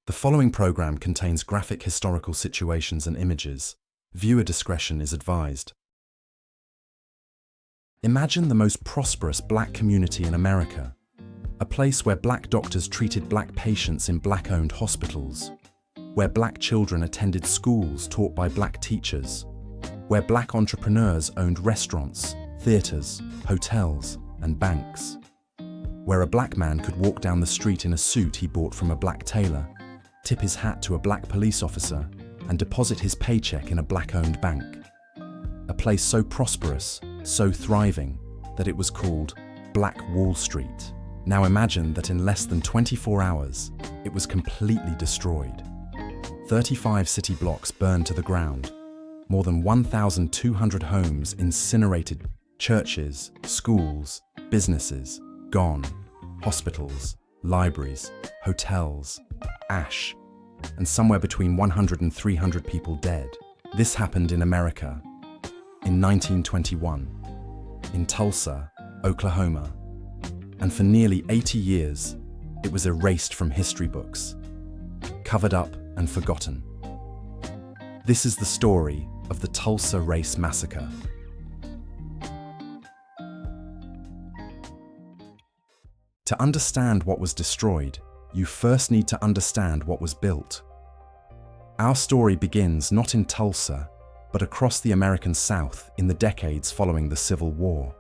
The following program contains graphic historical situations and images. Viewer discretion is advised. Imagine the most prosperous black community in America, a place where black doctors treated black patients in black-owned hospitals, where black children attended schools taught by black teachers, where black entrepreneurs owned restaurants, theaters, hotels, and banks, where a black man could walk down the street in a suit he bought from a black tailor, tip his hat to a black police officer, and deposit his paycheck in a black-owned bank. A place so prosperous, so thriving, that it was called Black Wall Street. Now imagine that in less than 24 hours, it was completely destroyed. 35 city blocks burned to the ground, more than 1,200 homes incinerated, churches, schools, businesses, gone, hospitals, libraries, hotels, ash, and somewhere between 100 and 300 people dead. This happened in America in 1921, in Tulsa, Oklahoma, and for nearly 80 years, it was erased from history books, covered up and forgotten. This is the story of the Tulsa Race Massacre. To understand what was destroyed, you first need to understand what was built. Our story begins not in Tulsa, but across the American South in the decades following the Civil War.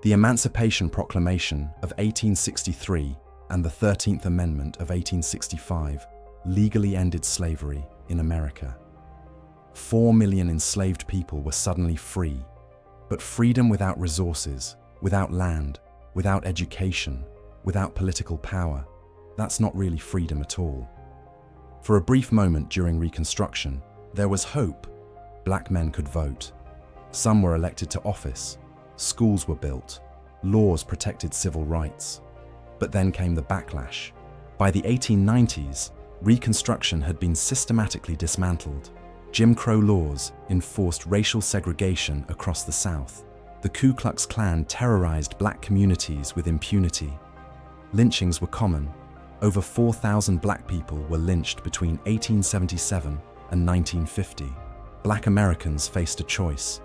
The Emancipation Proclamation of 1863 and the 13th Amendment of 1865 legally ended slavery in America. 4 million enslaved people were suddenly free, but freedom without resources, without land, without education, without political power, that's not really freedom at all. For a brief moment during Reconstruction, there was hope. Black men could vote. Some were elected to office. Schools were built. Laws protected civil rights. But then came the backlash. By the 1890s, Reconstruction had been systematically dismantled. Jim Crow laws enforced racial segregation across the South. The Ku Klux Klan terrorized black communities with impunity. Lynchings were common. Over 4,000 black people were lynched between 1877 and 1950. Black Americans faced a choice: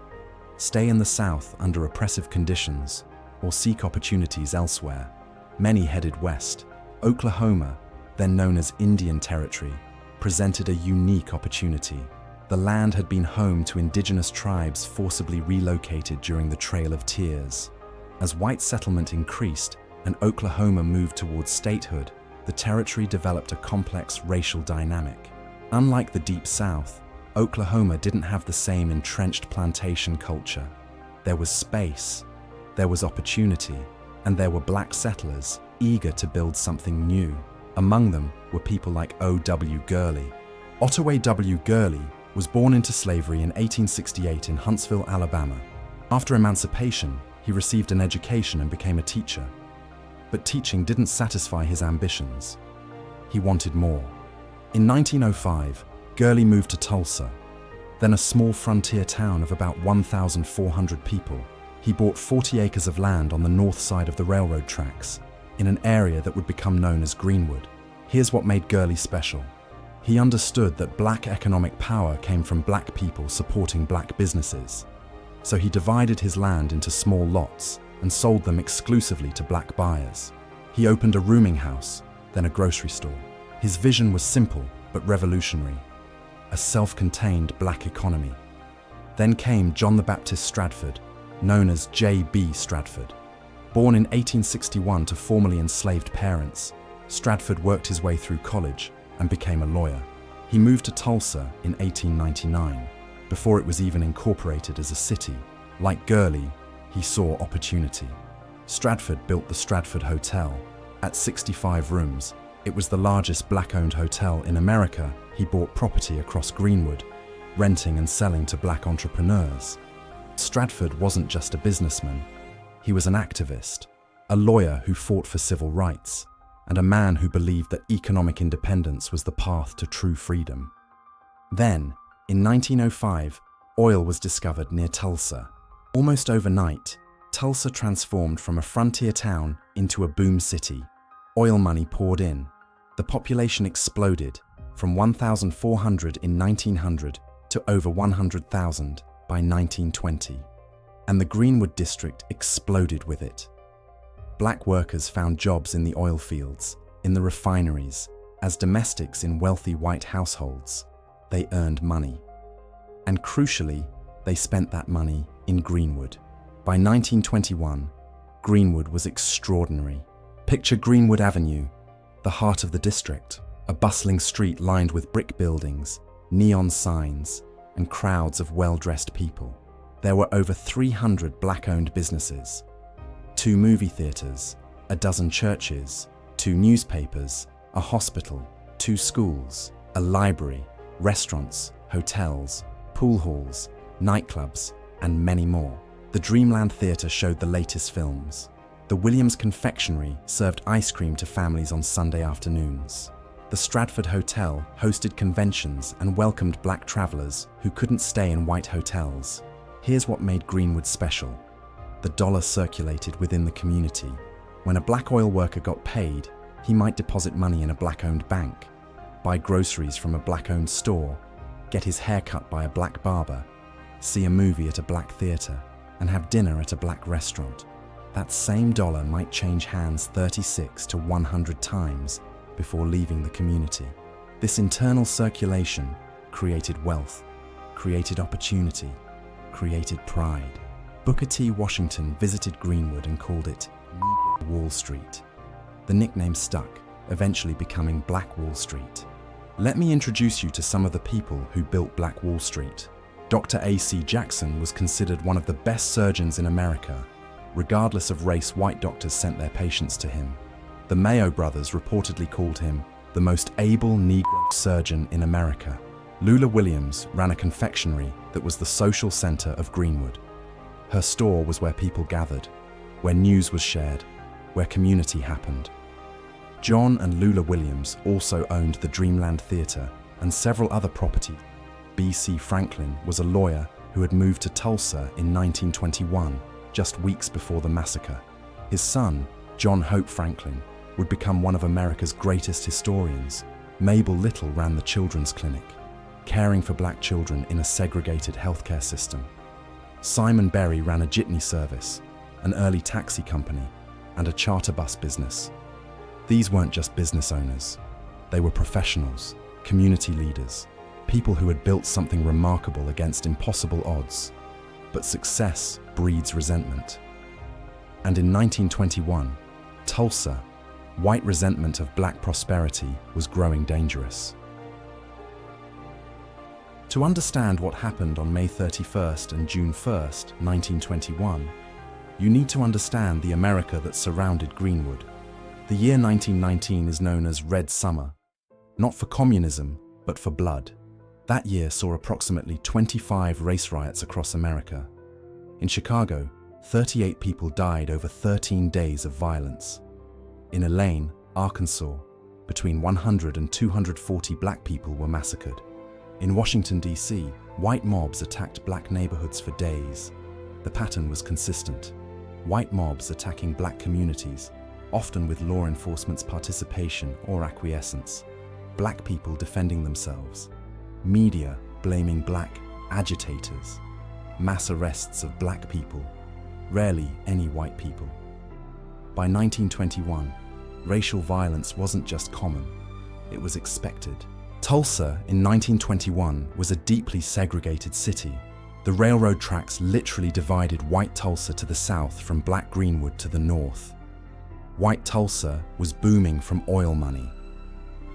stay in the South under oppressive conditions or seek opportunities elsewhere. Many headed west. Oklahoma, then known as Indian Territory, presented a unique opportunity. The land had been home to indigenous tribes forcibly relocated during the Trail of Tears. As white settlement increased and Oklahoma moved towards statehood, the territory developed a complex racial dynamic. Unlike the Deep South, Oklahoma didn't have the same entrenched plantation culture. There was space, there was opportunity, and there were black settlers eager to build something new. Among them were people like O.W. Gurley. Ottaway W. Gurley was born into slavery in 1868 in Huntsville, Alabama. After emancipation, he received an education and became a teacher. But teaching didn't satisfy his ambitions. He wanted more. In 1905, Gurley moved to Tulsa, then a small frontier town of about 1,400 people. He bought 40 acres of land on the north side of the railroad tracks, in an area that would become known as Greenwood. Here's what made Gurley special. He understood that black economic power came from black people supporting black businesses. So he divided his land into small lots and sold them exclusively to black buyers. He opened a rooming house, then a grocery store. His vision was simple but revolutionary: a self-contained black economy. Then came John the Baptist Stratford, known as J.B. Stratford. Born in 1861 to formerly enslaved parents, Stratford worked his way through college and became a lawyer. He moved to Tulsa in 1899, before it was even incorporated as a city. Like Gurley, he saw opportunity. Stratford built the Stratford Hotel. At 65 rooms, it was the largest black-owned hotel in America. He bought property across Greenwood, renting and selling to black entrepreneurs. Stratford wasn't just a businessman. He was an activist, a lawyer who fought for civil rights, and a man who believed that economic independence was the path to true freedom. Then, in 1905, oil was discovered near Tulsa. Almost overnight, Tulsa transformed from a frontier town into a boom city. Oil money poured in. The population exploded from 1,400 in 1900 to over 100,000 by 1920, and the Greenwood district exploded with it. Black workers found jobs in the oil fields, in the refineries, as domestics in wealthy white households. They earned money. And crucially, they spent that money in Greenwood. By 1921, Greenwood was extraordinary. Picture Greenwood Avenue, the heart of the district, a bustling street lined with brick buildings, neon signs, and crowds of well-dressed people. There were over 300 black-owned businesses, 2 movie theaters, a dozen churches, 2 newspapers, a hospital, 2 schools, a library, restaurants, hotels, pool halls, nightclubs, and many more. The Dreamland Theatre showed the latest films. The Williams Confectionery served ice cream to families on Sunday afternoons. The Stratford Hotel hosted conventions and welcomed black travelers who couldn't stay in white hotels. Here's what made Greenwood special. The dollar circulated within the community. When a black oil worker got paid, he might deposit money in a black-owned bank, buy groceries from a black-owned store, get his hair cut by a black barber, see a movie at a black theatre, and have dinner at a black restaurant. That same dollar might change hands 36 to 100 times before leaving the community. This internal circulation created wealth, created opportunity, created pride. Booker T. Washington visited Greenwood and called it Wall Street. The nickname stuck, eventually becoming Black Wall Street. Let me introduce you to some of the people who built Black Wall Street. Dr. A.C. Jackson was considered one of the best surgeons in America. Regardless of race, white doctors sent their patients to him. The Mayo brothers reportedly called him the most able Negro surgeon in America. Lula Williams ran a confectionery that was the social center of Greenwood. Her store was where people gathered, where news was shared, where community happened. John and Lula Williams also owned the Dreamland Theatre and several other properties. B.C. Franklin was a lawyer who had moved to Tulsa in 1921, just weeks before the massacre. His son, John Hope Franklin, would become one of America's greatest historians. Mabel Little ran the children's clinic, caring for black children in a segregated healthcare system. Simon Berry ran a jitney service, an early taxi company, and a charter bus business. These weren't just business owners. They were professionals, community leaders, people who had built something remarkable against impossible odds. But success breeds resentment. And in 1921, Tulsa, white resentment of black prosperity was growing dangerous. To understand what happened on May 31st and June 1st, 1921, you need to understand the America that surrounded Greenwood. The year 1919 is known as Red Summer, not for communism, but for blood. That year saw approximately 25 race riots across America. In Chicago, 38 people died over 13 days of violence. In Elaine, Arkansas, between 100 and 240 black people were massacred. In Washington, D.C., white mobs attacked black neighborhoods for days. The pattern was consistent. White mobs attacking black communities, often with law enforcement's participation or acquiescence. Black people defending themselves. Media blaming black agitators. Mass arrests of black people, rarely any white people. By 1921, racial violence wasn't just common, it was expected. Tulsa in 1921 was a deeply segregated city. The railroad tracks literally divided white Tulsa to the south from black Greenwood to the north. White Tulsa was booming from oil money.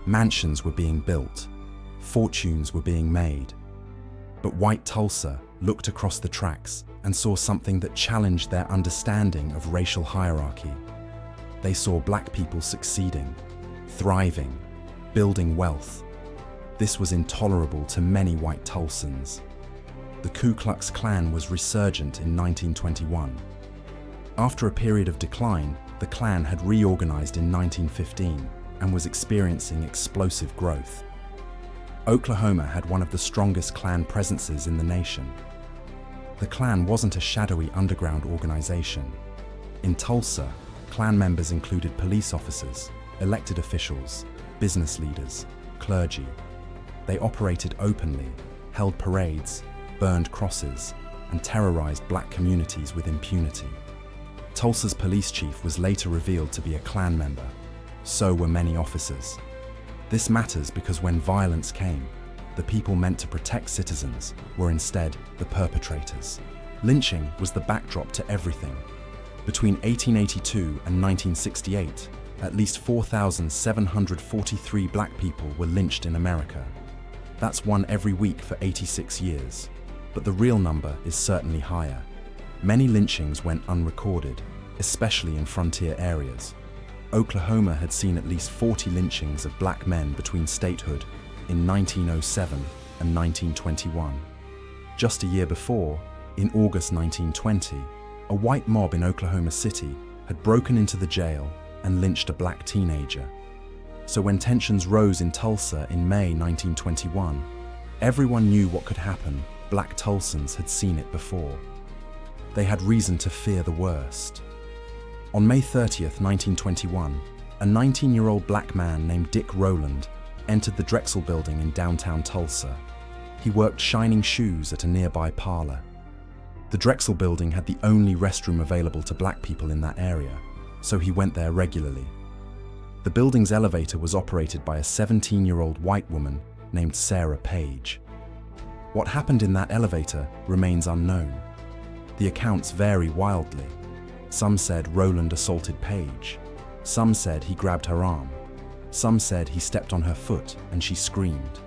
Mansions were being built. Fortunes were being made. But white Tulsa looked across the tracks and saw something that challenged their understanding of racial hierarchy. They saw black people succeeding, thriving, building wealth. This was intolerable to many white Tulsans. The Ku Klux Klan was resurgent in 1921. After a period of decline, the Klan had reorganized in 1915 and was experiencing explosive growth. Oklahoma had one of the strongest Klan presences in the nation. The Klan wasn't a shadowy underground organization. In Tulsa, Klan members included police officers, elected officials, business leaders, clergy. They operated openly, held parades, burned crosses, and terrorized black communities with impunity. Tulsa's police chief was later revealed to be a Klan member. So were many officers. This matters because when violence came, the people meant to protect citizens were instead the perpetrators. Lynching was the backdrop to everything. Between 1882 and 1968, at least 4,743 black people were lynched in America. That's one every week for 86 years. But the real number is certainly higher. Many lynchings went unrecorded, especially in frontier areas. Oklahoma had seen at least 40 lynchings of black men between statehood in 1907 and 1921. Just a year before, in August 1920, a white mob in Oklahoma City had broken into the jail and lynched a black teenager. So when tensions rose in Tulsa in May 1921, everyone knew what could happen. Black Tulsans had seen it before. They had reason to fear the worst. On May 30th, 1921, a 19-year-old black man named Dick Rowland entered the Drexel building in downtown Tulsa. He worked shining shoes at a nearby parlor. The Drexel building had the only restroom available to black people in that area, so he went there regularly. The building's elevator was operated by a 17-year-old white woman named Sarah Page. What happened in that elevator remains unknown. The accounts vary wildly. Some said Rowland assaulted Page. Some said he grabbed her arm. Some said he stepped on her foot and she screamed.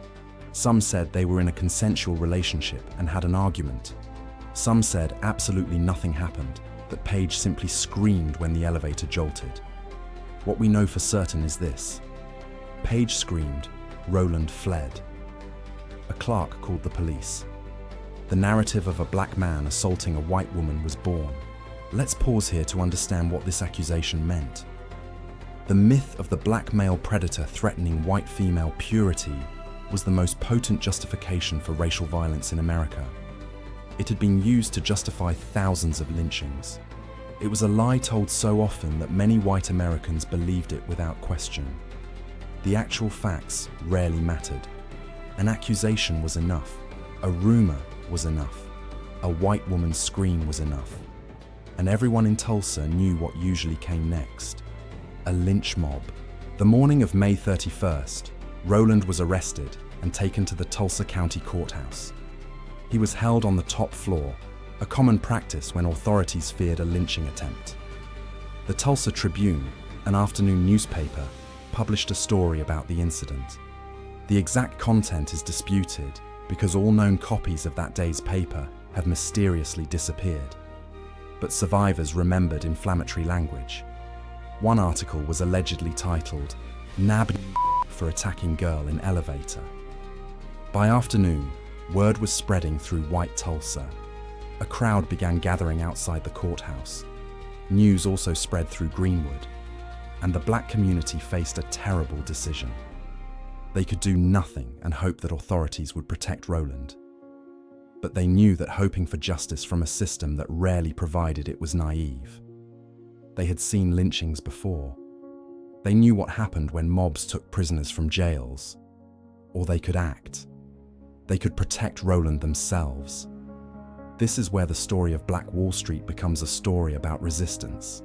Some said they were in a consensual relationship and had an argument. Some said absolutely nothing happened, that Page simply screamed when the elevator jolted. What we know for certain is this: Page screamed, Rowland fled. A clerk called the police. The narrative of a black man assaulting a white woman was born. Let's pause here to understand what this accusation meant. The myth of the black male predator threatening white female purity was the most potent justification for racial violence in America. It had been used to justify thousands of lynchings. It was a lie told so often that many white Americans believed it without question. The actual facts rarely mattered. An accusation was enough. A rumor was enough. A white woman's scream was enough. And everyone in Tulsa knew what usually came next: a lynch mob. The morning of May 31st, Rowland was arrested and taken to the Tulsa County Courthouse. He was held on the top floor, a common practice when authorities feared a lynching attempt. The Tulsa Tribune, an afternoon newspaper, published a story about the incident. The exact content is disputed because all known copies of that day's paper have mysteriously disappeared. But survivors remembered inflammatory language. One article was allegedly titled, "Nabbed for attacking girl in elevator." By afternoon, word was spreading through white Tulsa. A crowd began gathering outside the courthouse. News also spread through Greenwood, and the black community faced a terrible decision. They could do nothing and hope that authorities would protect Rowland. But they knew that hoping for justice from a system that rarely provided it was naive. They had seen lynchings before. They knew what happened when mobs took prisoners from jails. Or they could act. They could protect Rowland themselves. This is where the story of Black Wall Street becomes a story about resistance,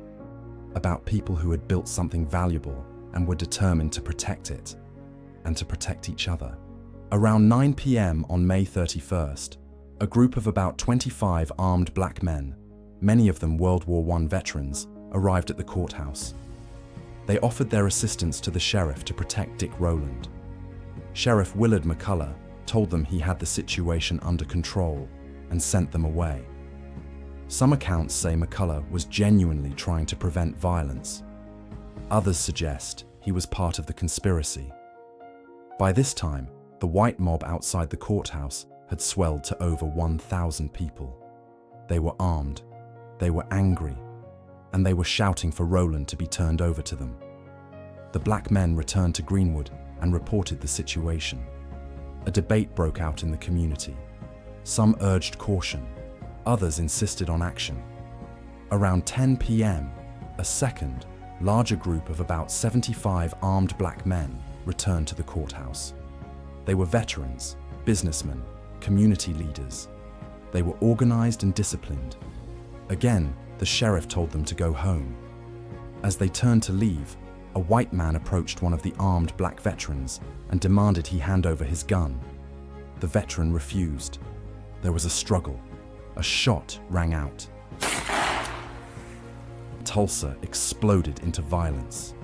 about people who had built something valuable and were determined to protect it, and to protect each other. Around 9 p.m. on May 31st, a group of about 25 armed black men, many of them World War I veterans, arrived at the courthouse. They offered their assistance to the sheriff to protect Dick Rowland. Sheriff Willard McCullough told them he had the situation under control and sent them away. Some accounts say McCullough was genuinely trying to prevent violence. Others suggest he was part of the conspiracy. By this time, the white mob outside the courthouse had swelled to over 1,000 people. They were armed, they were angry, and they were shouting for Rowland to be turned over to them. The black men returned to Greenwood and reported the situation. A debate broke out in the community. Some urged caution, others insisted on action. Around 10 p.m., a second, larger group of about 75 armed black men returned to the courthouse. They were veterans, businessmen, community leaders. They were organized and disciplined. Again, the sheriff told them to go home. As they turned to leave, a white man approached one of the armed black veterans and demanded he hand over his gun. The veteran refused. There was a struggle. A shot rang out. Tulsa exploded into violence.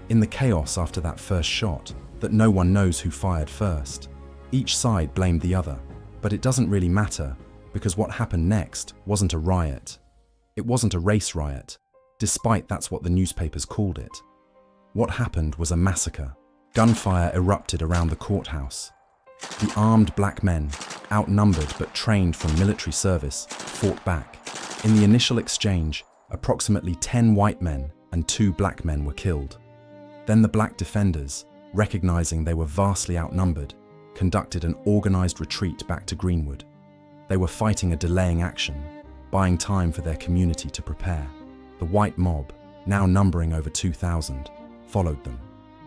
In the chaos after that first shot, that no one knows who fired first, each side blamed the other. But it doesn't really matter, because what happened next wasn't a riot. It wasn't a race riot, despite that's what the newspapers called it. What happened was a massacre. Gunfire erupted around the courthouse. The armed black men, outnumbered but trained from military service, fought back. In the initial exchange, approximately 10 white men and 2 black men were killed. Then the black defenders, recognizing they were vastly outnumbered, conducted an organized retreat back to Greenwood. They were fighting a delaying action, buying time for their community to prepare. The white mob, now numbering over 2,000, followed them.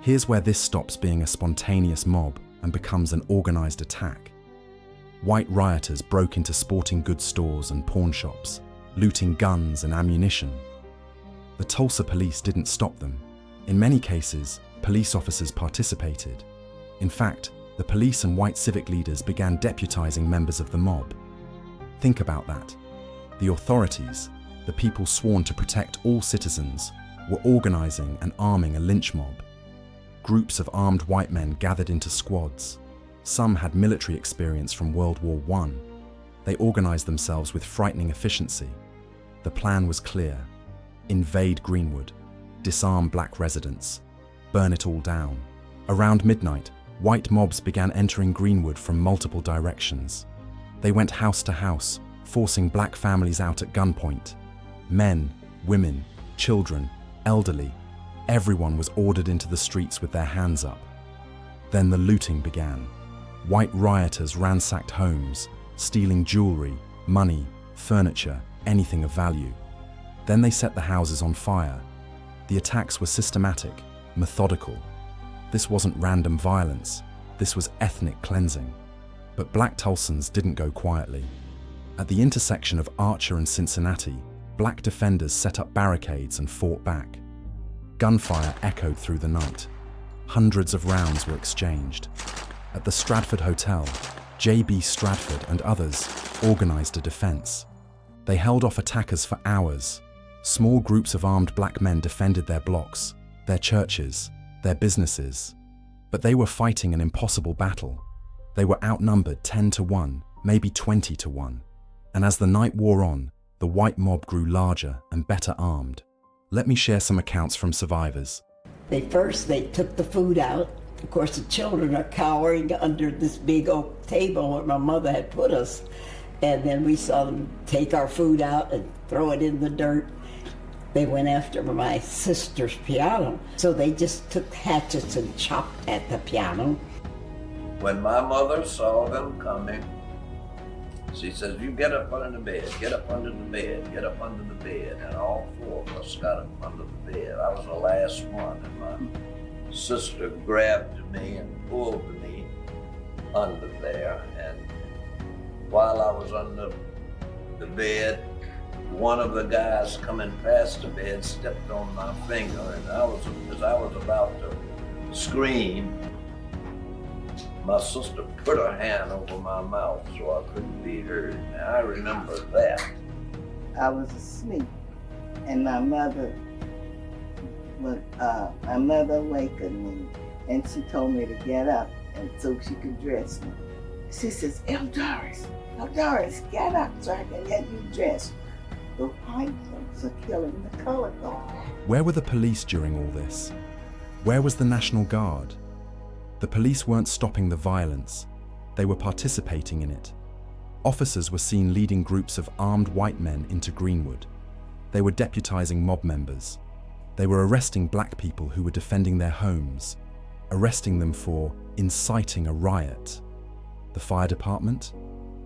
Here's where this stops being a spontaneous mob and becomes an organized attack. White rioters broke into sporting goods stores and pawn shops, looting guns and ammunition. The Tulsa police didn't stop them. In many cases, police officers participated. In fact, the police and white civic leaders began deputizing members of the mob. Think about that. The authorities, the people sworn to protect all citizens, were organizing and arming a lynch mob. Groups of armed white men gathered into squads. Some had military experience from World War I. They organized themselves with frightening efficiency. The plan was clear: invade Greenwood, disarm black residents, burn it all down. Around midnight, white mobs began entering Greenwood from multiple directions. They went house to house, forcing black families out at gunpoint. Men, women, children, elderly, everyone was ordered into the streets with their hands up. Then the looting began. White rioters ransacked homes, stealing jewelry, money, furniture, anything of value. Then they set the houses on fire. The attacks were systematic, methodical. This wasn't random violence, this was ethnic cleansing. But black Tulsans didn't go quietly. At the intersection of Archer and Cincinnati, black defenders set up barricades and fought back. Gunfire echoed through the night. Hundreds of rounds were exchanged. At the Stratford Hotel, J.B. Stratford and others organized a defense. They held off attackers for hours. Small groups of armed black men defended their blocks, their churches, their businesses. But they were fighting an impossible battle. They were outnumbered 10 to 1, maybe 20 to 1. And as the night wore on, the white mob grew larger and better armed. Let me share some accounts from survivors. They took the food out. Of course, the children are cowering under this big oak table where my mother had put us. And then we saw them take our food out and throw it in the dirt. They went after my sister's piano. So they just took hatchets and chopped at the piano. When my mother saw them coming, she says, "You get up under the bed, get up under the bed, get up under the bed." And all 4 of us got up under the bed. I was the last one, and my sister grabbed me and pulled me under there. And while I was under the bed, one of the guys coming past the bed stepped on my finger, and as I was about to scream, my sister put her hand over my mouth so I couldn't be heard. Now, I remember that. I was asleep, and my mother awakened me, and she told me to get up and so she could dress me. She says, El Doris, get up so I can get you dressed. The white folks are killing the colored folks. Where were the police during all this? Where was the National Guard? The police weren't stopping the violence. They were participating in it. Officers were seen leading groups of armed white men into Greenwood. They were deputizing mob members. They were arresting black people who were defending their homes, arresting them for inciting a riot. The fire department?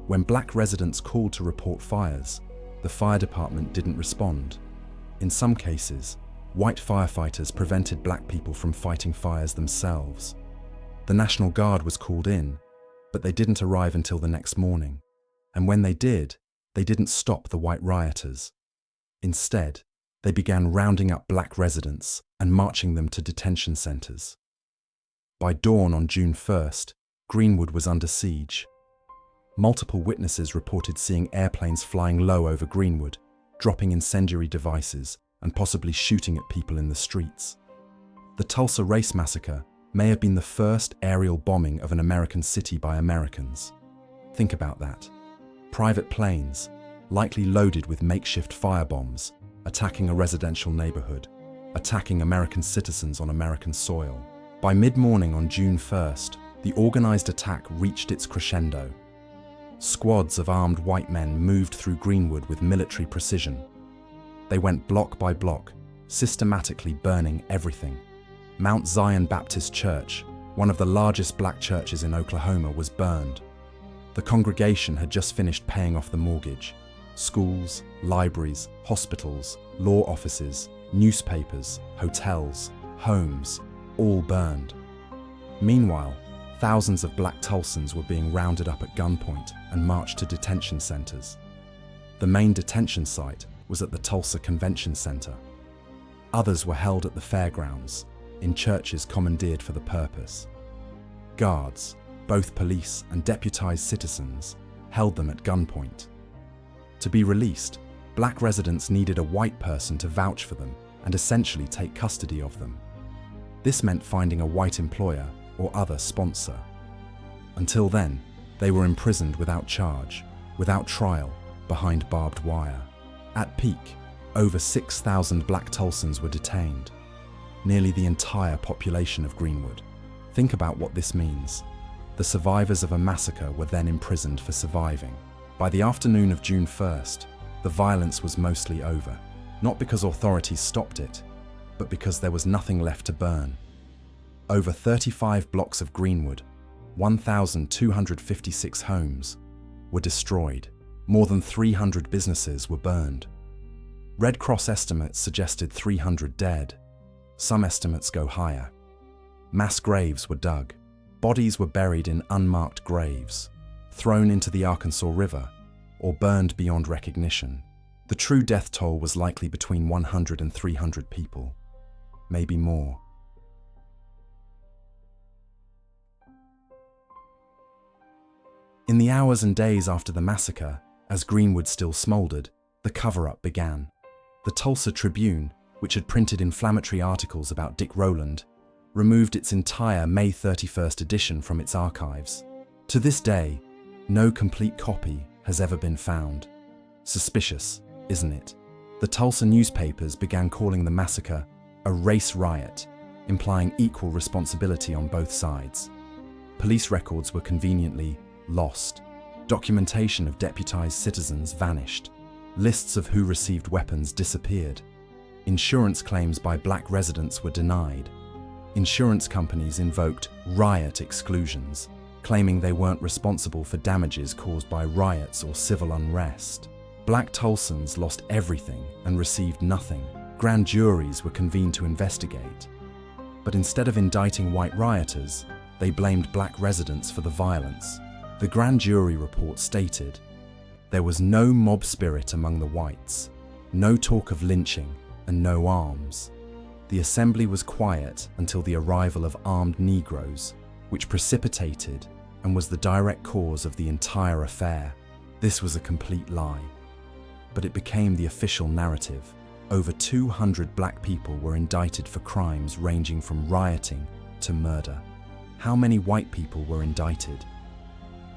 When black residents called to report fires, the fire department didn't respond. In some cases, White firefighters prevented black people from fighting fires themselves. The National Guard was called in, but they didn't arrive until the next morning. And when they didn't stop the white rioters. Instead, they began rounding up black residents and marching them to detention centers. By dawn on June 1st, Greenwood was under siege. Multiple witnesses reported seeing airplanes flying low over Greenwood, dropping incendiary devices and possibly shooting at people in the streets. The Tulsa Race Massacre may have been the first aerial bombing of an American city by Americans. Think about that. Private planes, likely loaded with makeshift firebombs, attacking a residential neighborhood, attacking American citizens on American soil. By mid-morning on June 1st, the organized attack reached its crescendo. Squads of armed white men moved through Greenwood with military precision. They went block by block, systematically burning everything. Mount Zion Baptist Church, one of the largest black churches in Oklahoma, was burned. The congregation had just finished paying off the mortgage. Schools, libraries, hospitals, law offices, newspapers, hotels, homes, all burned. Meanwhile, thousands of black Tulsans were being rounded up at gunpoint and marched to detention centers. The main detention site was at the Tulsa Convention Center. Others were held at the fairgrounds, in churches commandeered for the purpose. Guards, both police and deputized citizens, held them at gunpoint. To be released, black residents needed a white person to vouch for them and essentially take custody of them. This meant finding a white employer or other sponsor. Until then, they were imprisoned without charge, without trial, behind barbed wire. At peak, over 6,000 black Tulsans were detained, nearly the entire population of Greenwood. Think about what this means. The survivors of a massacre were then imprisoned for surviving. By the afternoon of June 1st, the violence was mostly over, not because authorities stopped it, but because there was nothing left to burn. Over 35 blocks of Greenwood, 1,256 homes, were destroyed. More than 300 businesses were burned. Red Cross estimates suggested 300 dead. Some estimates go higher. Mass graves were dug. Bodies were buried in unmarked graves, thrown into the Arkansas River, or burned beyond recognition. The true death toll was likely between 100 and 300 people, maybe more. In the hours and days after the massacre, as Greenwood still smoldered, the cover-up began. The Tulsa Tribune, which had printed inflammatory articles about Dick Rowland, removed its entire May 31st edition from its archives. To this day, no complete copy has ever been found. Suspicious, isn't it? The Tulsa newspapers began calling the massacre a race riot, implying equal responsibility on both sides. Police records were conveniently lost. Documentation of deputized citizens vanished. Lists of who received weapons disappeared. Insurance claims by black residents were denied. Insurance companies invoked riot exclusions, claiming they weren't responsible for damages caused by riots or civil unrest. Black Tulsans lost everything and received nothing. Grand juries were convened to investigate. But instead of indicting white rioters, they blamed black residents for the violence. The grand jury report stated, "There was no mob spirit among the whites, no talk of lynching, and no arms. The assembly was quiet until the arrival of armed Negroes, which precipitated and was the direct cause of the entire affair." This was a complete lie. But it became the official narrative. Over 200 black people were indicted for crimes ranging from rioting to murder. How many white people were indicted?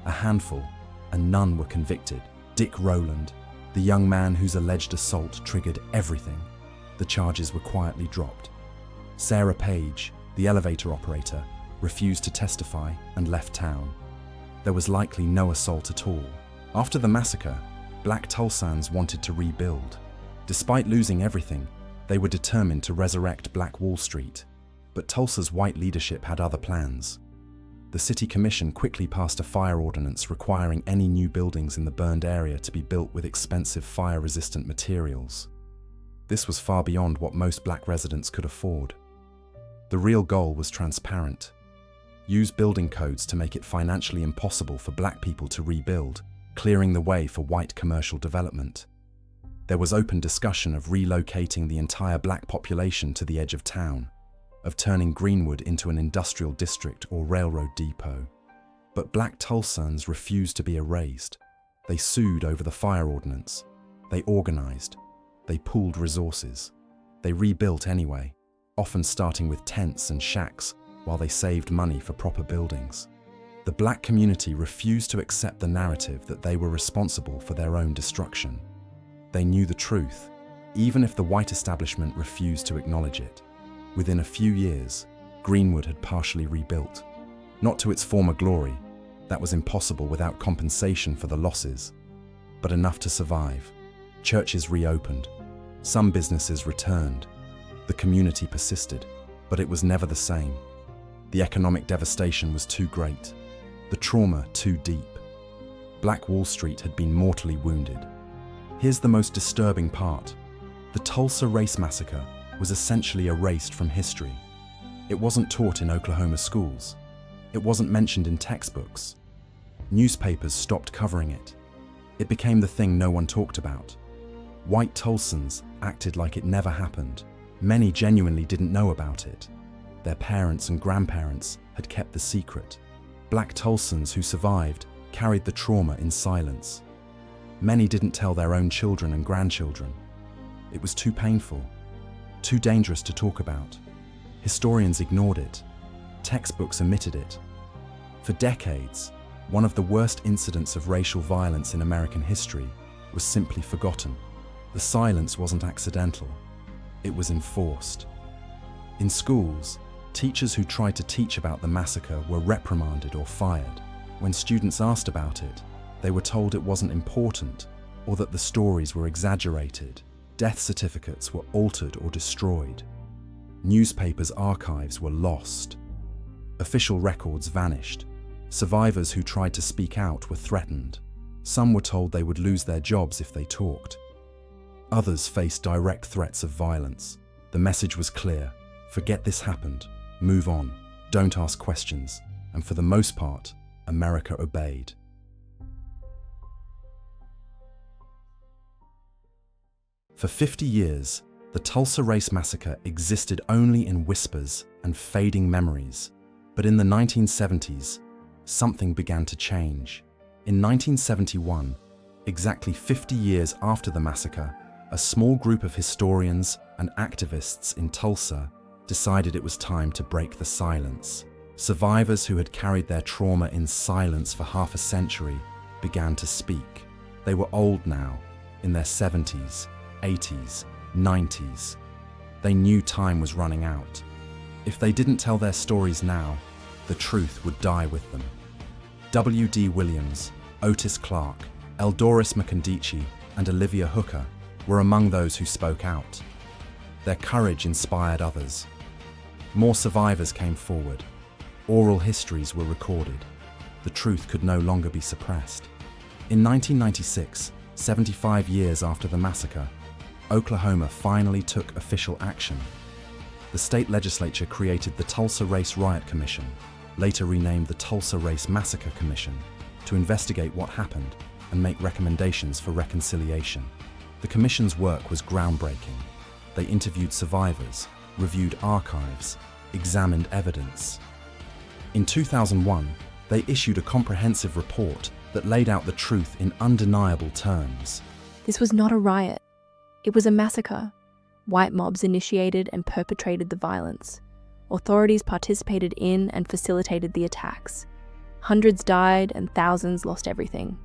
A handful, and none were convicted. Dick Rowland, the young man whose alleged assault triggered everything, the charges were quietly dropped. Sarah Page, the elevator operator, refused to testify and left town. There was likely no assault at all. After the massacre, black Tulsans wanted to rebuild. Despite losing everything, they were determined to resurrect Black Wall Street. But Tulsa's white leadership had other plans. The city commission quickly passed a fire ordinance requiring any new buildings in the burned area to be built with expensive fire-resistant materials. This was far beyond what most black residents could afford. The real goal was transparent. Use building codes to make it financially impossible for black people to rebuild, clearing the way for white commercial development. There was open discussion of relocating the entire black population to the edge of town, of turning Greenwood into an industrial district or railroad depot. But black Tulsans refused to be erased. They sued over the fire ordinance. They organized. They pooled resources. They rebuilt anyway, often starting with tents and shacks while they saved money for proper buildings. The black community refused to accept the narrative that they were responsible for their own destruction. They knew the truth, even if the white establishment refused to acknowledge it. Within a few years, Greenwood had partially rebuilt. Not to its former glory, that was impossible without compensation for the losses, but enough to survive. Churches reopened. Some businesses returned. The community persisted, but it was never the same. The economic devastation was too great, the trauma too deep. Black Wall Street had been mortally wounded. Here's the most disturbing part. The Tulsa Race Massacre was essentially erased from history. It wasn't taught in Oklahoma schools. It wasn't mentioned in textbooks. Newspapers stopped covering it. It became the thing no one talked about. White Tulsans acted like it never happened. Many genuinely didn't know about it. Their parents and grandparents had kept the secret. Black Tulsans who survived carried the trauma in silence. Many didn't tell their own children and grandchildren. It was too painful, too dangerous to talk about. Historians ignored it. Textbooks omitted it. For decades, one of the worst incidents of racial violence in American history was simply forgotten. The silence wasn't accidental. It was enforced. In schools, teachers who tried to teach about the massacre were reprimanded or fired. When students asked about it, they were told it wasn't important or that the stories were exaggerated. Death certificates were altered or destroyed. Newspapers' archives were lost. Official records vanished. Survivors who tried to speak out were threatened. Some were told they would lose their jobs if they talked. Others faced direct threats of violence. The message was clear: forget this happened, move on, don't ask questions, and for the most part, America obeyed. For 50 years, the Tulsa Race Massacre existed only in whispers and fading memories. But in the 1970s, something began to change. In 1971, exactly 50 years after the massacre, a small group of historians and activists in Tulsa decided it was time to break the silence. Survivors who had carried their trauma in silence for half a century began to speak. They were old now, in their 70s, 80s, 90s. They knew time was running out. If they didn't tell their stories now, the truth would die with them. W.D. Williams, Otis Clark, Eldoris McIndici, and Olivia Hooker were among those who spoke out. Their courage inspired others. More survivors came forward. Oral histories were recorded. The truth could no longer be suppressed. In 1996, 75 years after the massacre, Oklahoma finally took official action. The state legislature created the Tulsa Race Riot Commission, later renamed the Tulsa Race Massacre Commission, to investigate what happened and make recommendations for reconciliation. The commission's work was groundbreaking. They interviewed survivors, reviewed archives, examined evidence. In 2001, they issued a comprehensive report that laid out the truth in undeniable terms. This was not a riot. It was a massacre. White mobs initiated and perpetrated the violence. Authorities participated in and facilitated the attacks. Hundreds died and thousands lost everything.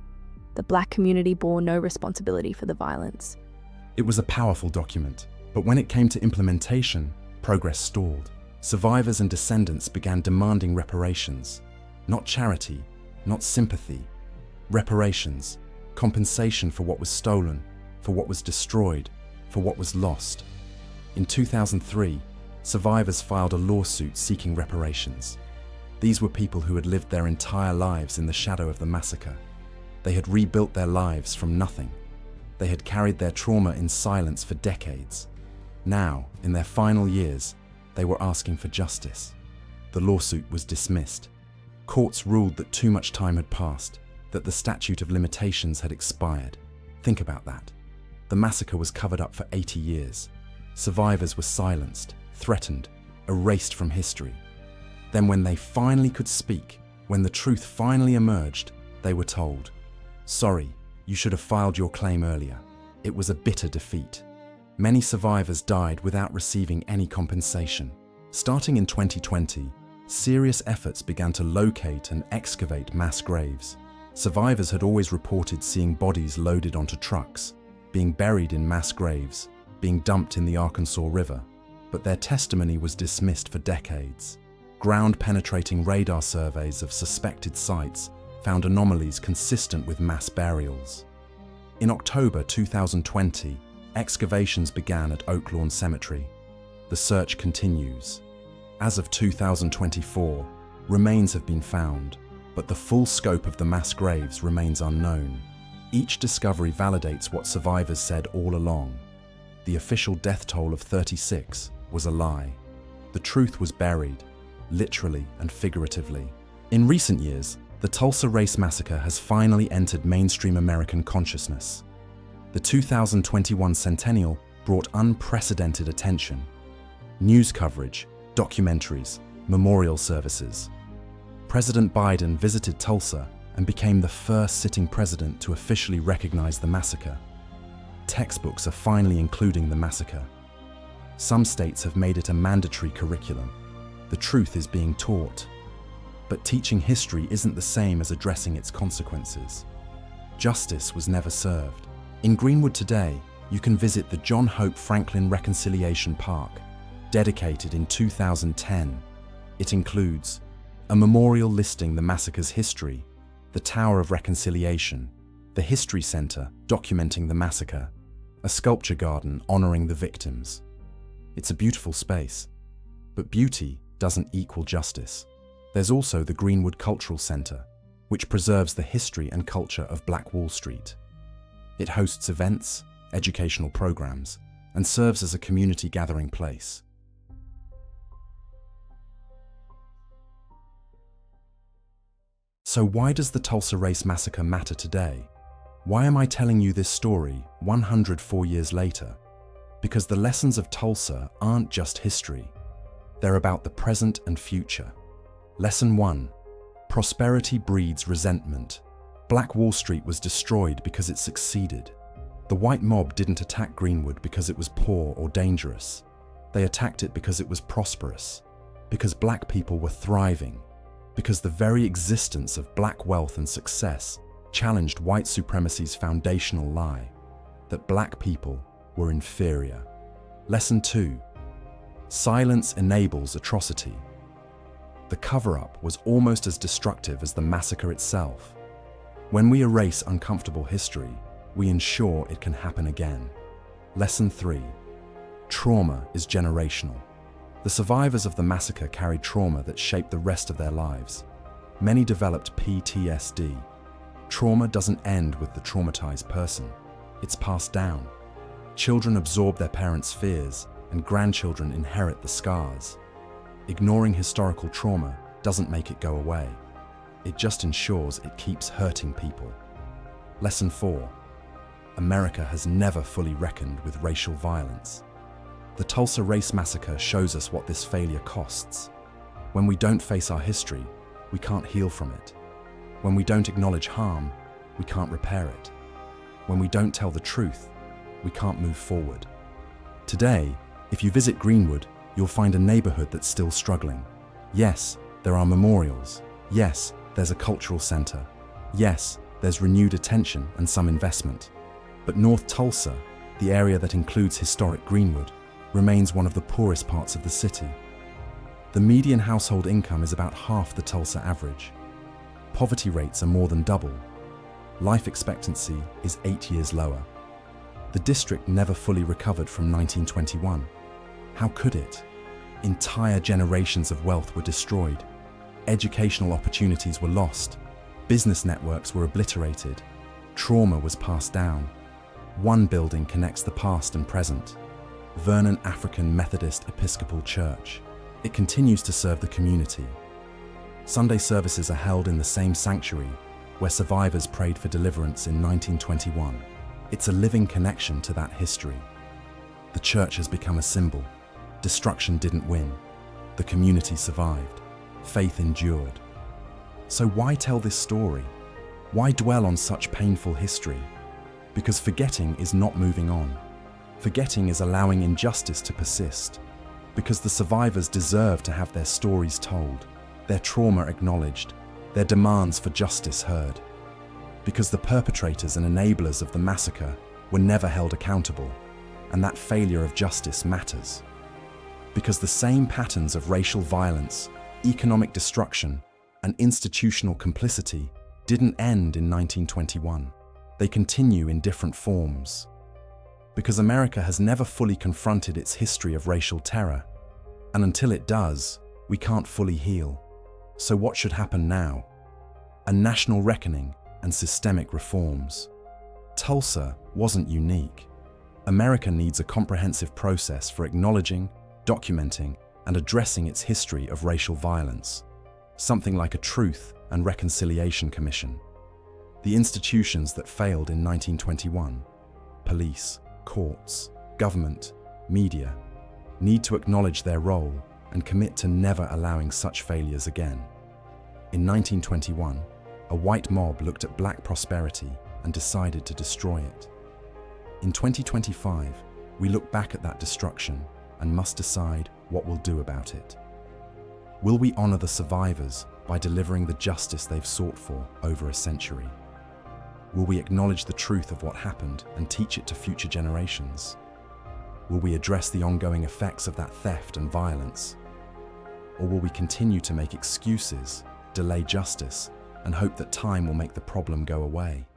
The black community bore no responsibility for the violence. It was a powerful document, but when it came to implementation, progress stalled. Survivors and descendants began demanding reparations. Not charity, not sympathy. Reparations, compensation for what was stolen, for what was destroyed, for what was lost. In 2003, survivors filed a lawsuit seeking reparations. These were people who had lived their entire lives in the shadow of the massacre. They had rebuilt their lives from nothing. They had carried their trauma in silence for decades. Now, in their final years, they were asking for justice. The lawsuit was dismissed. Courts ruled that too much time had passed, that the statute of limitations had expired. Think about that. The massacre was covered up for 80 years. Survivors were silenced, threatened, erased from history. Then when they finally could speak, when the truth finally emerged, they were told, "Sorry, you should have filed your claim earlier." It was a bitter defeat. Many survivors died without receiving any compensation. Starting in 2020, serious efforts began to locate and excavate mass graves. Survivors had always reported seeing bodies loaded onto trucks, being buried in mass graves, being dumped in the Arkansas River, but their testimony was dismissed for decades. Ground-penetrating radar surveys of suspected sites found anomalies consistent with mass burials. In October 2020, excavations began at Oak Lawn Cemetery. The search continues. As of 2024, remains have been found, but the full scope of the mass graves remains unknown. Each discovery validates what survivors said all along. The official death toll of 36 was a lie. The truth was buried, literally and figuratively. In recent years, the Tulsa Race Massacre has finally entered mainstream American consciousness. The 2021 centennial brought unprecedented attention. News coverage, documentaries, memorial services. President Biden visited Tulsa and became the first sitting president to officially recognize the massacre. Textbooks are finally including the massacre. Some states have made it a mandatory curriculum. The truth is being taught. But teaching history isn't the same as addressing its consequences. Justice was never served. In Greenwood today, you can visit the John Hope Franklin Reconciliation Park, dedicated in 2010. It includes a memorial listing the massacre's history, the Tower of Reconciliation, the History Center documenting the massacre, a sculpture garden honoring the victims. It's a beautiful space, but beauty doesn't equal justice. There's also the Greenwood Cultural Center, which preserves the history and culture of Black Wall Street. It hosts events, educational programs, and serves as a community gathering place. So why does the Tulsa Race Massacre matter today? Why am I telling you this story 104 years later? Because the lessons of Tulsa aren't just history. They're about the present and future. Lesson 1. Prosperity breeds resentment. Black Wall Street was destroyed because it succeeded. The white mob didn't attack Greenwood because it was poor or dangerous. They attacked it because it was prosperous, because black people were thriving, because the very existence of black wealth and success challenged white supremacy's foundational lie, that black people were inferior. Lesson 2. Silence enables atrocity. The cover-up was almost as destructive as the massacre itself. When we erase uncomfortable history, we ensure it can happen again. Lesson 3. Trauma is generational. The survivors of the massacre carried trauma that shaped the rest of their lives. Many developed PTSD. Trauma doesn't end with the traumatized person. It's passed down. Children absorb their parents' fears, and grandchildren inherit the scars. Ignoring historical trauma doesn't make it go away. It just ensures it keeps hurting people. Lesson 4. America has never fully reckoned with racial violence. The Tulsa Race Massacre shows us what this failure costs. When we don't face our history, we can't heal from it. When we don't acknowledge harm, we can't repair it. When we don't tell the truth, we can't move forward. Today, if you visit Greenwood, you'll find a neighborhood that's still struggling. Yes, there are memorials. Yes, there's a cultural center. Yes, there's renewed attention and some investment. But North Tulsa, the area that includes historic Greenwood, remains one of the poorest parts of the city. The median household income is about half the Tulsa average. Poverty rates are more than double. Life expectancy is 8 years lower. The district never fully recovered from 1921. How could it? Entire generations of wealth were destroyed. Educational opportunities were lost. Business networks were obliterated. Trauma was passed down. One building connects the past and present. Vernon African Methodist Episcopal Church. It continues to serve the community. Sunday services are held in the same sanctuary where survivors prayed for deliverance in 1921. It's a living connection to that history. The church has become a symbol. Destruction didn't win. The community survived. Faith endured. So why tell this story? Why dwell on such painful history? Because forgetting is not moving on. Forgetting is allowing injustice to persist. Because the survivors deserve to have their stories told, their trauma acknowledged, their demands for justice heard. Because the perpetrators and enablers of the massacre were never held accountable, and that failure of justice matters. Because the same patterns of racial violence, economic destruction, and institutional complicity didn't end in 1921. They continue in different forms. Because America has never fully confronted its history of racial terror, and until it does, we can't fully heal. So what should happen now? A national reckoning and systemic reforms. Tulsa wasn't unique. America needs a comprehensive process for acknowledging, documenting, and addressing its history of racial violence. Something like a Truth and Reconciliation Commission. The institutions that failed in 1921, police, courts, government, media, need to acknowledge their role and commit to never allowing such failures again. In 1921, a white mob looked at black prosperity and decided to destroy it. In 2025, we look back at that destruction and must decide what we'll do about it. Will we honor the survivors by delivering the justice they've sought for over a century? Will we acknowledge the truth of what happened and teach it to future generations? Will we address the ongoing effects of that theft and violence? Or will we continue to make excuses, delay justice, and hope that time will make the problem go away?